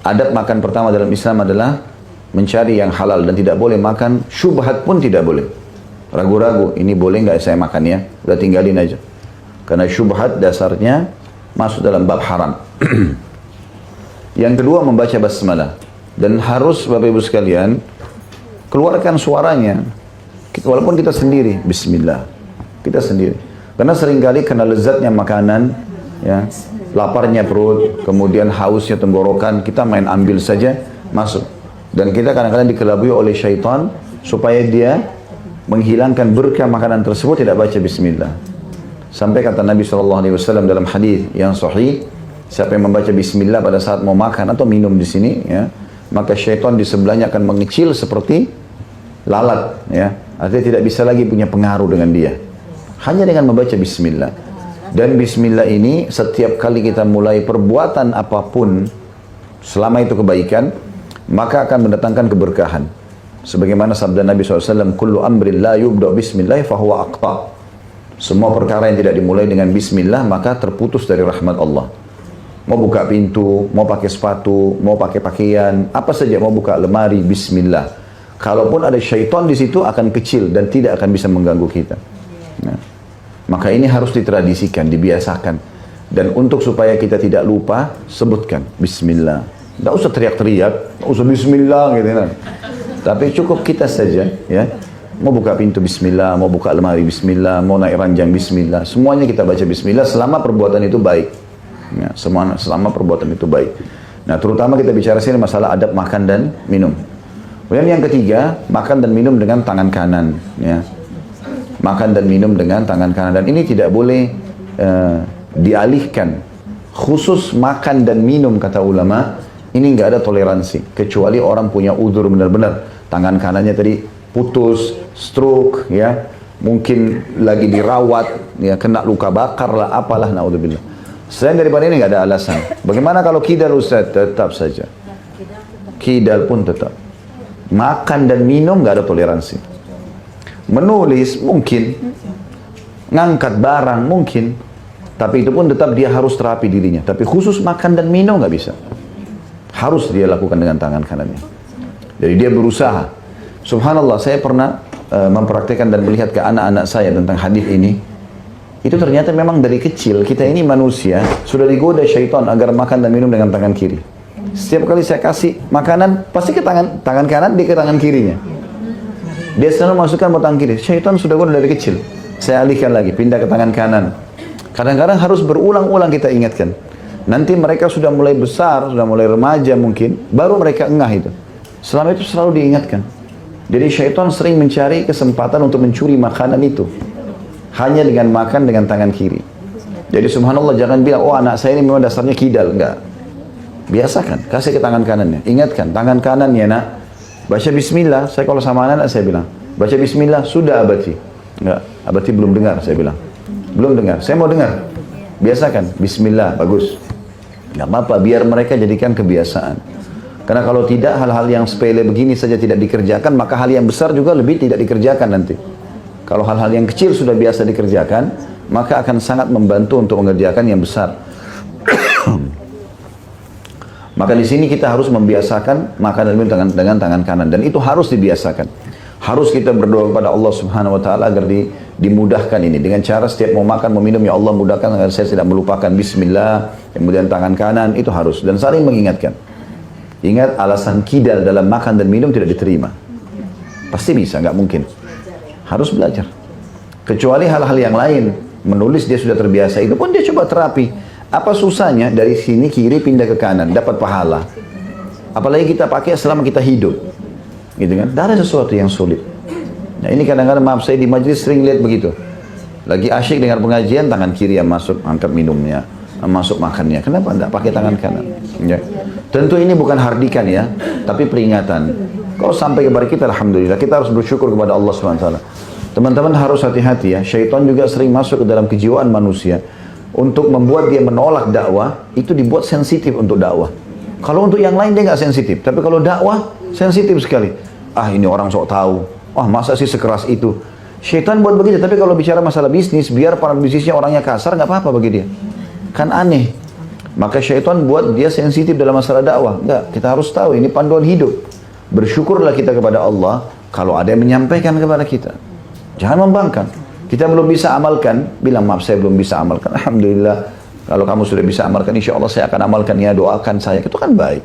adab makan pertama dalam Islam adalah mencari yang halal dan tidak boleh makan syubhat pun tidak boleh. Ragu-ragu, ini boleh nggak saya makan ya? Udah tinggalin aja. Karena syubhat dasarnya masuk dalam bab haram. Yang kedua membaca basmalah. Dan harus Bapak Ibu sekalian keluarkan suaranya. Walaupun kita sendiri, bismillah. Kita sendiri. Karena seringkali karena lezatnya makanan, ya, laparnya perut, kemudian hausnya tenggorokan, kita main ambil saja, masuk. Dan kita kadang-kadang dikelabui oleh syaitan supaya dia menghilangkan berkah makanan tersebut, tidak baca bismillah. Sampai kata Nabi SAW dalam hadis yang sahih, siapa yang membaca bismillah pada saat mau makan atau minum di sini, ya, maka syaitan di sebelahnya akan mengecil seperti lalat, ya. Artinya tidak bisa lagi punya pengaruh dengan dia. Hanya dengan membaca bismillah. Dan bismillah ini setiap kali kita mulai perbuatan apapun, selama itu kebaikan, maka akan mendatangkan keberkahan. Sebagaimana sabda Nabi SAW, kullu amrin la yubda bismillah fahuwa aqta. Semua perkara yang tidak dimulai dengan bismillah maka terputus dari rahmat Allah. Mau buka pintu, mau pakai sepatu, mau pakai pakaian, apa saja, mau buka lemari, bismillah. Kalaupun ada syaitan di situ akan kecil dan tidak akan bisa mengganggu kita. Nah, maka ini harus ditradisikan, dibiasakan. Dan untuk supaya kita tidak lupa, sebutkan bismillah. Tidak usah teriak-teriak, tidak usah bismillah gitu kan. Tapi cukup kita saja, ya. Mau buka pintu bismillah, mau buka lemari bismillah, mau naik ranjang bismillah. Semuanya kita baca bismillah selama perbuatan itu baik. Ya, selama perbuatan itu baik. Nah, terutama kita bicara sini masalah adab makan dan minum. Kemudian yang ketiga, makan dan minum dengan tangan kanan, ya. Makan dan minum dengan tangan kanan, dan ini tidak boleh dialihkan. Khusus makan dan minum, kata ulama, ini nggak ada toleransi kecuali orang punya udzur benar-benar. Tangan kanannya tadi putus, stroke, ya, mungkin lagi dirawat, ya, kena luka bakar lah, apalah, naudzubillah. Selain daripada ini nggak ada alasan. Bagaimana kalau kidal, Ustaz? Tetap saja. Kidal pun tetap. Makan dan minum nggak ada toleransi. Menulis mungkin, ngangkat barang mungkin, tapi itu pun tetap dia harus terapi dirinya. Tapi khusus makan dan minum nggak bisa. Harus dia lakukan dengan tangan kanannya. Jadi dia berusaha. Subhanallah, saya pernah mempraktikkan dan melihat ke anak-anak saya tentang hadis ini. Itu ternyata memang dari kecil kita ini manusia sudah digoda syaitan agar makan dan minum dengan tangan kiri. Setiap kali saya kasih makanan pasti ke tangan kanan, dia ke tangan kirinya. Dia selalu masukkan ke tangan kiri. Syaitan sudah goda dari kecil. Saya alihkan lagi, pindah ke tangan kanan. Kadang-kadang harus berulang-ulang kita ingatkan. Nanti mereka sudah mulai besar, sudah mulai remaja mungkin, baru mereka engah itu. Selama itu selalu diingatkan. Jadi syaitan sering mencari kesempatan untuk mencuri makanan itu. Hanya dengan makan dengan tangan kiri. Jadi subhanallah, jangan bilang, oh anak saya ini memang dasarnya kidal. Enggak. Biasakan, kasih ke tangan kanannya. Ingatkan, tangan kanan ya nak. Baca bismillah. Saya kalau sama anak saya bilang, baca bismillah, sudah abati. Enggak, abati belum dengar, saya bilang. Belum dengar, saya mau dengar. Biasakan, bismillah, bagus. Enggak apa-apa, biar mereka jadikan kebiasaan. Karena kalau tidak, hal-hal yang sepele begini saja tidak dikerjakan, maka hal yang besar juga lebih tidak dikerjakan nanti. Kalau hal-hal yang kecil sudah biasa dikerjakan, maka akan sangat membantu untuk mengerjakan yang besar. Maka di sini kita harus membiasakan makan dan minum dengan tangan kanan, dan itu harus dibiasakan. Harus kita berdoa kepada Allah Subhanahu wa taala agar dimudahkan ini dengan cara setiap mau makan, mau minum, ya Allah mudahkan agar saya tidak melupakan bismillah, kemudian tangan kanan, itu harus, dan saling mengingatkan. Ingat, alasan kidal dalam makan dan minum tidak diterima. Pasti bisa, nggak mungkin. Harus belajar. Kecuali hal-hal yang lain. Menulis dia sudah terbiasa, itu pun dia coba terapi. Apa susahnya dari sini kiri pindah ke kanan, dapat pahala. Apalagi kita pakai selama kita hidup. Gitu kan? Tidak ada sesuatu yang sulit. Nah ini kadang-kadang, maaf, saya di majelis sering lihat begitu. Lagi asyik dengar pengajian, tangan kiri yang masuk, angkat minumnya, masuk makannya. Kenapa tidak pakai tangan kanan? Ya. Tentu ini bukan hardikan ya, tapi peringatan. Kalau sampai kepada kita, alhamdulillah, kita harus bersyukur kepada Allah SWT. Teman-teman harus hati-hati ya, syaitan juga sering masuk ke dalam kejiwaan manusia. Untuk membuat dia menolak dakwah, itu dibuat sensitif untuk dakwah. Kalau untuk yang lain dia nggak sensitif, tapi kalau dakwah, sensitif sekali. Ah ini orang sok tahu, wah masa sih sekeras itu. Syaitan buat begitu, tapi kalau bicara masalah bisnis, biar para bisnisnya orangnya kasar, nggak apa-apa bagi dia. Kan aneh. Maka syaitan buat dia sensitif dalam masalah dakwah. Enggak, kita harus tahu ini panduan hidup. Bersyukurlah kita kepada Allah kalau ada yang menyampaikan kepada kita. Jangan membangkang. Kita belum bisa amalkan, bilang maaf saya belum bisa amalkan. Alhamdulillah, kalau kamu sudah bisa amalkan, insya Allah saya akan amalkan ya, doakan saya. Itu kan baik.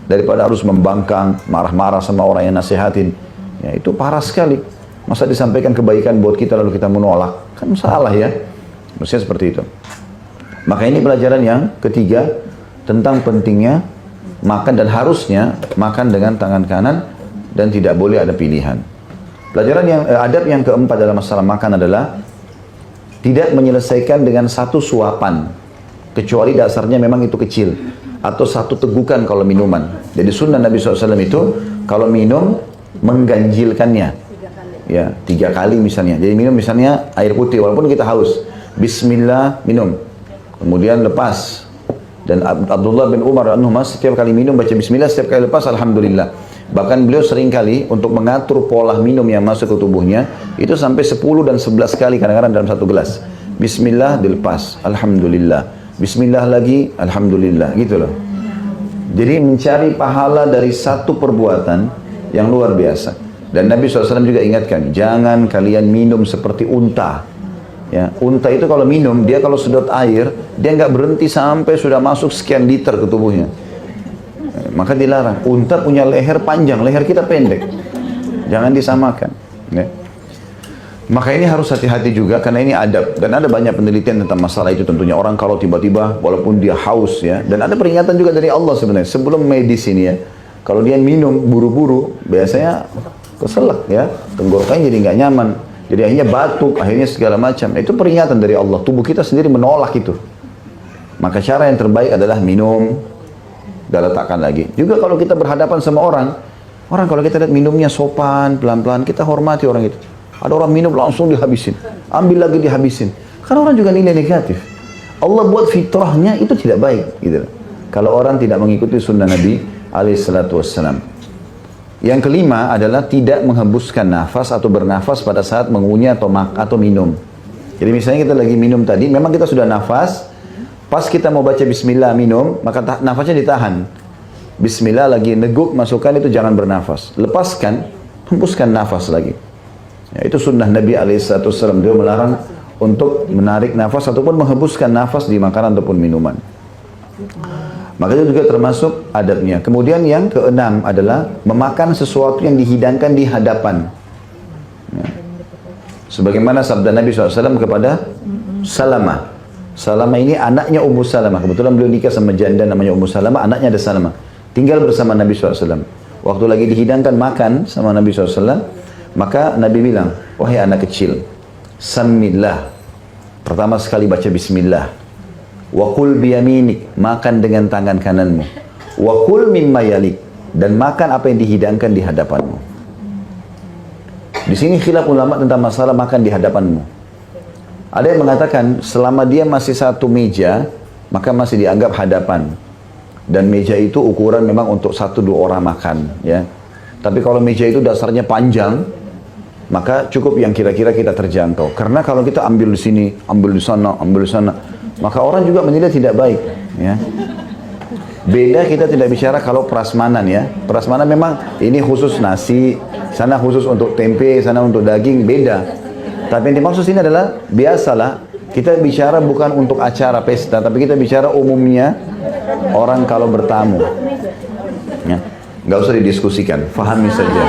Daripada harus membangkang, marah-marah sama orang yang nasihatin. Ya, itu parah sekali. Masa disampaikan kebaikan buat kita lalu kita menolak? Kan salah ya. Mestinya seperti itu. Maka ini pelajaran yang ketiga tentang pentingnya makan dan harusnya makan dengan tangan kanan dan tidak boleh ada pilihan. Pelajaran yang adab yang keempat dalam masalah makan adalah tidak menyelesaikan dengan satu suapan kecuali dasarnya memang itu kecil atau satu tegukan kalau minuman. Jadi sunnah Nabi SAW itu kalau minum mengganjilkannya ya 3 kali misalnya. Jadi minum misalnya air putih walaupun kita haus, Bismillah minum, kemudian lepas. Dan Abdullah bin Umar setiap kali minum baca Bismillah, setiap kali lepas Alhamdulillah. Bahkan beliau sering kali untuk mengatur pola minum yang masuk ke tubuhnya itu sampai 10 dan 11 kali kadang-kadang dalam satu gelas. Bismillah dilepas, Alhamdulillah. Bismillah lagi, Alhamdulillah, gitu loh. Jadi mencari pahala dari satu perbuatan yang luar biasa. Dan Nabi SAW juga ingatkan, jangan kalian minum seperti unta. Ya, unta itu kalau minum, dia kalau sedot air, dia nggak berhenti sampai sudah masuk sekian liter ke tubuhnya. Maka dilarang. Unta punya leher panjang, leher kita pendek. Jangan disamakan. Ya. Maka ini harus hati-hati juga karena ini adab. Dan ada banyak penelitian tentang masalah itu tentunya. Orang kalau tiba-tiba walaupun dia haus ya. Dan ada peringatan juga dari Allah sebenarnya. Sebelum medis ini ya. Kalau dia minum buru-buru biasanya keselak ya. Tenggorokannya jadi nggak nyaman. Jadi akhirnya batuk, akhirnya segala macam. Itu peringatan dari Allah. Tubuh kita sendiri menolak itu. Maka cara yang terbaik adalah minum. Gak letakkan lagi. Juga kalau kita berhadapan sama orang kalau kita lihat minumnya sopan, pelan-pelan, kita hormati orang itu. Ada orang minum langsung dihabisin. Ambil lagi dihabisin. Karena orang juga nilai negatif. Allah buat fitrahnya itu tidak baik. Gitu. Kalau orang tidak mengikuti sunnah Nabi SAW. Yang kelima adalah tidak menghembuskan nafas atau bernafas pada saat mengunyah atau minum. Jadi misalnya kita lagi minum tadi, memang kita sudah nafas, pas kita mau baca Bismillah minum, maka nafasnya ditahan. Bismillah lagi neguk, masukkan itu jangan bernafas. Lepaskan, hembuskan nafas lagi. Ya, itu sunnah Nabi SAW. Dia melarang untuk menarik nafas ataupun menghembuskan nafas di makanan ataupun minuman. Maka itu juga termasuk adabnya. Kemudian yang keenam adalah memakan sesuatu yang dihidangkan di hadapan. Ya. Sebagaimana sabda Nabi SAW kepada Salamah. Salamah ini anaknya Ummu Salamah. Kebetulan beliau nikah sama janda namanya Ummu Salamah, anaknya ada Salamah. Tinggal bersama Nabi SAW. Waktu lagi dihidangkan makan sama Nabi SAW, maka Nabi bilang, wahai anak kecil, Samillah. Pertama sekali baca Bismillah. Wa kul biyaminik, makan dengan tangan kananmu. Wa kul mimma yalik, dan makan apa yang dihidangkan di hadapanmu. Di sini khilaf ulama tentang masalah makan di hadapanmu. Ada yang mengatakan selama dia masih satu meja, maka masih dianggap hadapan. Dan meja itu ukuran memang untuk 1-2 orang makan, ya. Tapi kalau meja itu dasarnya panjang, maka cukup yang kira-kira kita terjangkau. Karena kalau kita ambil di sini, ambil di sana, ambil di sana, maka orang juga menilai tidak baik, ya. Beda kita tidak bicara kalau prasmanan ya. Prasmanan memang ini khusus nasi, sana khusus untuk tempe, sana untuk daging, beda. Tapi yang dimaksud ini adalah biasalah kita bicara bukan untuk acara pesta, tapi kita bicara umumnya orang kalau bertamu. Ya. Nggak usah didiskusikan, fahami saja.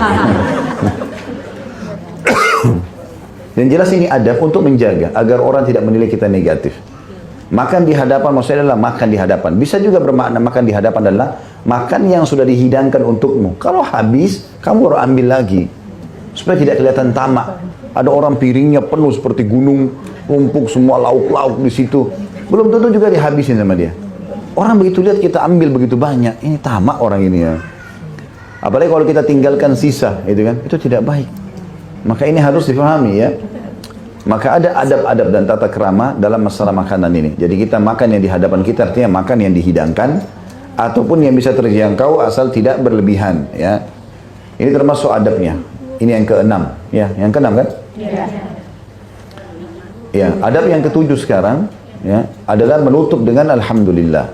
Dan jelas ini adab untuk menjaga agar orang tidak menilai kita negatif. Makan di hadapan maksudnya adalah makan di hadapan. Bisa juga bermakna makan di hadapan adalah makan yang sudah dihidangkan untukmu. Kalau habis, kamu harus ambil lagi. Supaya tidak kelihatan tamak. Ada orang piringnya penuh seperti gunung, numpuk semua lauk-lauk di situ. Belum tentu juga dihabisin sama dia. Orang begitu lihat kita ambil begitu banyak, ini tamak orang ini ya. Apalagi kalau kita tinggalkan sisa, itu kan, itu tidak baik. Maka ini harus difahami ya. Maka ada adab-adab dan tata krama dalam masalah makanan ini. Jadi kita makan yang di hadapan kita artinya makan yang dihidangkan ataupun yang bisa terjangkau asal tidak berlebihan ya. Ini termasuk adabnya. Ini yang keenam ya, yang keenam kan? Ya. Ya, adab yang ketujuh sekarang ya adalah menutup dengan alhamdulillah.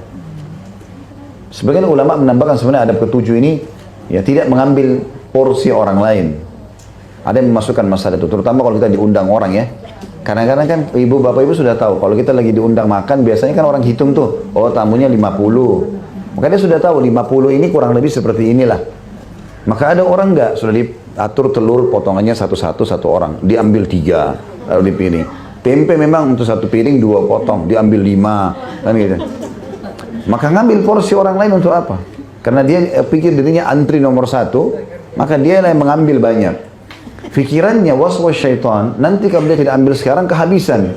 Sebagian ulama menambahkan sebenarnya adab ketujuh ini ya tidak mengambil porsi orang lain. Ada yang memasukkan masalah itu, terutama kalau kita diundang orang ya. Kadang-kadang kan ibu bapak ibu sudah tahu kalau kita lagi diundang makan biasanya kan orang hitung tuh, oh tamunya 50. Maka dia sudah tahu 50 ini kurang lebih seperti inilah. Maka ada orang enggak sudah diatur telur potongannya satu-satu satu orang, diambil 3 lalu dipilih. Tempe memang untuk satu piring 2 potong, diambil 5 kan gitu. Maka ngambil porsi orang lain untuk apa? Karena dia pikir dirinya antri nomor 1, maka dia yang mengambil banyak. Pikirannya waswas syaitan, nanti kalau dia tidak ambil sekarang kehabisan.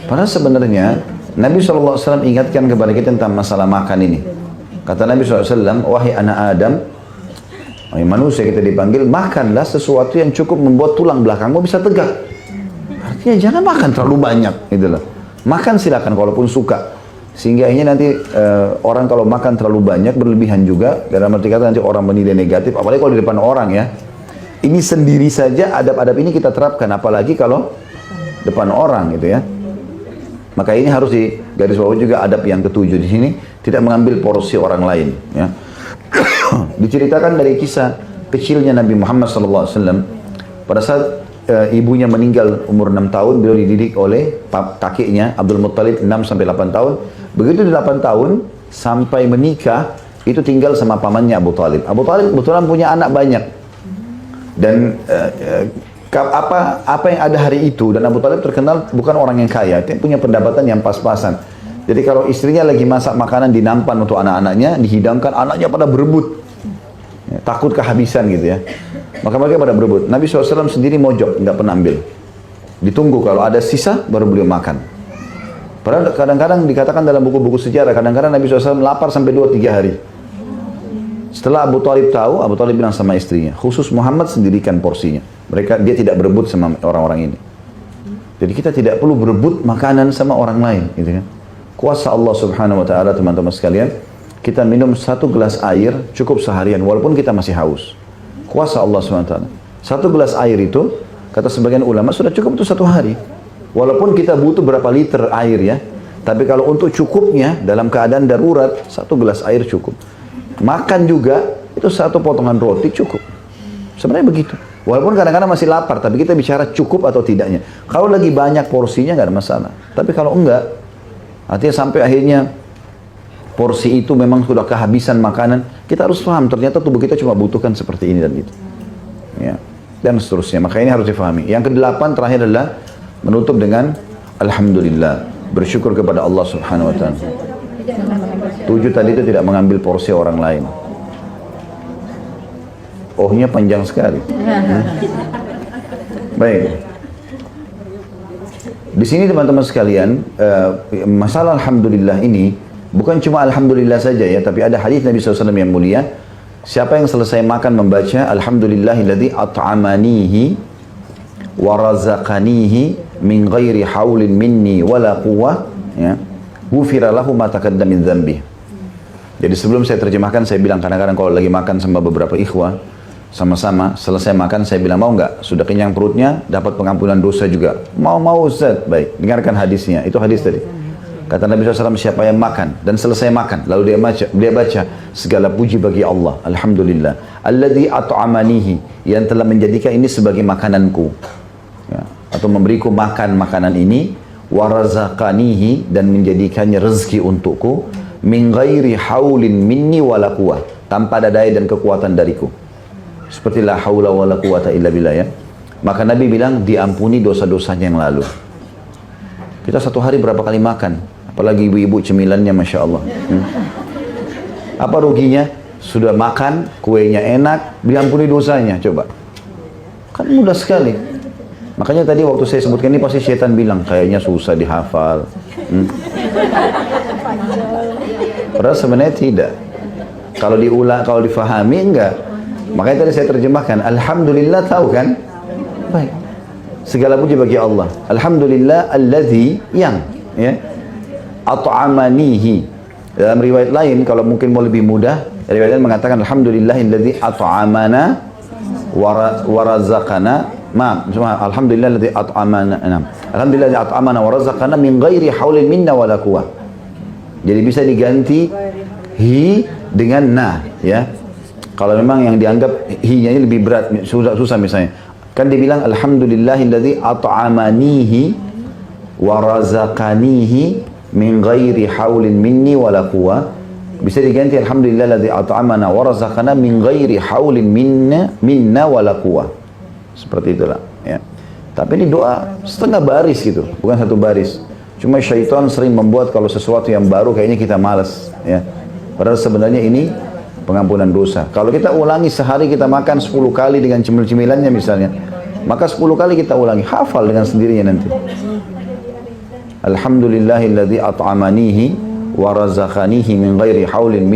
Padahal sebenarnya Nabi SAW ingatkan kepada kita tentang masalah makan ini. Kata Nabi SAW, wahai anak Adam, wahai manusia kita dipanggil, makanlah sesuatu yang cukup membuat tulang belakangmu bisa tegak. Artinya jangan makan terlalu banyak, gitu loh. Makan silakan kalaupun suka. Sehingga ini nanti orang kalau makan terlalu banyak berlebihan juga, dalam arti kata nanti orang menilai negatif, apalagi kalau di depan orang ya. Ini sendiri saja adab-adab ini kita terapkan, apalagi kalau depan orang gitu ya. Maka ini harus digarisbawahi juga adab yang ketujuh di sini, tidak mengambil porsi orang lain. Ya. Diceritakan dari kisah kecilnya Nabi Muhammad SAW pada saat ibunya meninggal umur 6 tahun, beliau dididik oleh kakeknya Abdul Muttalib 6-8 tahun. Begitu di 8 tahun sampai menikah itu tinggal sama pamannya Abu Talib. Abu Talib kebetulan punya anak banyak. Dan apa yang ada hari itu, dan Abu Talib terkenal bukan orang yang kaya, dia punya pendapatan yang pas-pasan. Jadi kalau istrinya lagi masak makanan di nampan untuk anak-anaknya, dihidangkan, anaknya pada berebut, ya, takut kehabisan gitu ya. Maka mereka pada berebut. Nabi SAW sendiri mojok, nggak pernah ambil. Ditunggu kalau ada sisa baru beliau makan. Padahal kadang-kadang dikatakan dalam buku-buku sejarah, kadang-kadang Nabi SAW lapar sampai 2-3 hari. Setelah Abu Talib tahu, Abu Talib bilang sama istrinya, khusus Muhammad sendirikan porsinya. Dia tidak berebut sama orang-orang ini. Jadi kita tidak perlu berebut makanan sama orang lain, gitu kan? Kuasa Allah Subhanahu Wa Taala, teman-teman sekalian, kita minum 1 gelas air cukup seharian, walaupun kita masih haus. Kuasa Allah Subhanahu Wa Taala. 1 gelas air itu, kata sebagian ulama sudah cukup untuk 1 hari. Walaupun kita butuh berapa liter air ya, tapi kalau untuk cukupnya dalam keadaan darurat, 1 gelas air cukup. Makan juga, itu 1 potongan roti cukup. Sebenarnya begitu. Walaupun kadang-kadang masih lapar, tapi kita bicara cukup atau tidaknya. Kalau lagi banyak porsinya nggak ada masalah. Tapi kalau enggak, artinya sampai akhirnya porsi itu memang sudah kehabisan makanan, kita harus paham ternyata tubuh kita cuma butuhkan seperti ini dan itu. Ya. Dan seterusnya. Maka ini harus difahami. Yang ke-8 terakhir adalah menutup dengan Alhamdulillah. Bersyukur kepada Allah Subhanahu Wa Taala. 7 tadi itu tidak mengambil porsi orang lain. Ohnya panjang sekali. Baik. Di sini teman-teman sekalian, masalah Alhamdulillah ini bukan cuma Alhamdulillah saja ya, tapi ada hadis Nabi SAW yang mulia. Siapa yang selesai makan membaca Alhamdulillahilladzi at'amanihi wa razaqanihi min ghairi haulin minni wala quwwah, ya, ghufira lahu ma taqaddama min dzambi. Jadi sebelum saya terjemahkan, saya bilang kadang-kadang kalau lagi makan sama beberapa ikhwah, sama-sama selesai makan saya bilang, mau nggak sudah kenyang perutnya dapat pengampunan dosa juga? Mau Ustaz? Baik, dengarkan hadisnya. Itu hadis tadi. Kata Nabi SAW, siapa yang makan dan selesai makan lalu dia baca segala puji bagi Allah, Alhamdulillah alladzi at'amanihi, yang telah menjadikan ini sebagai makananku, ya, atau memberiku makan makanan ini, warazaqanihi, dan menjadikannya rezeki untukku, min ghairi haulin minni wala quwwah, tanpa ada daya dan kekuatan dariku. Seperti la haula wala quwwata illa billah ya. Maka Nabi bilang diampuni dosa-dosanya yang lalu. Kita 1 hari berapa kali makan? Apalagi ibu-ibu cemilannya Masya Allah. Apa ruginya? Sudah makan, kuenya enak, diampuni dosanya, coba. Kan mudah sekali. Makanya tadi waktu saya sebutkan ini pasti syaitan bilang, kayaknya susah dihafal. Padahal sebenarnya tidak. Kalau diulang, kalau difahami enggak. Makanya tadi saya terjemahkan, Alhamdulillah, tahu kan? Baik. Segala puji bagi Allah. Alhamdulillah alladzi, yang ya, at'amanihi. Dalam riwayat lain kalau mungkin mau lebih mudah, riwayat lain mengatakan alhamdulillahilladzi at'amana wa razaqana. Alhamdulillahilladzi at'amana. Alhamdulillahilladzi at'amana wa razaqana min ghairi haulin minna wala quwwah. Jadi bisa diganti hi dengan na, ya. Kalau memang yang dianggap hi-nya ini lebih berat, susah misalnya. Kan dibilang alhamdulillahilladzi at'amanihi wa razaqanihi min ghairi haulin minni wala quwwah. Bisa diganti alhamdulillahilladzi at'amana wa razaqana min ghairi haulin minna wala quwwah. Seperti itulah, ya. Tapi ini doa setengah baris gitu, bukan satu baris. Cuma syaitan sering membuat kalau sesuatu yang baru kayaknya kita malas, ya. Padahal sebenarnya ini pengampunan dosa. Kalau kita ulangi sehari kita makan 10 kali dengan cemil-cemilannya misalnya, maka 10 kali kita ulangi, hafal dengan sendirinya nanti. Alhamdulillahilladzi at'amanihi wa razaqanihi min ghairi haulin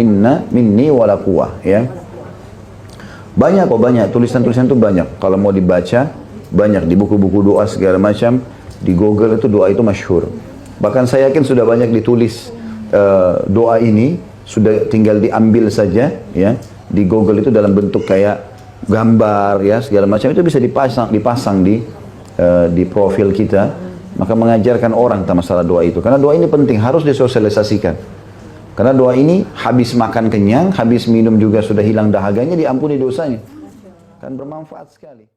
minni wala quwwah, ya. Banyak tulisan-tulisan itu banyak. Kalau mau dibaca banyak di buku-buku doa segala macam, di Google itu doa itu masyhur. Bahkan saya yakin sudah banyak ditulis doa ini, sudah tinggal diambil saja, ya, di Google itu dalam bentuk kayak gambar, ya, segala macam itu bisa dipasang di profil kita, maka mengajarkan orang tentang masalah doa itu. Karena doa ini penting, harus disosialisasikan. Karena doa ini habis makan kenyang, habis minum juga sudah hilang dahaganya, diampuni dosanya. Kan bermanfaat sekali.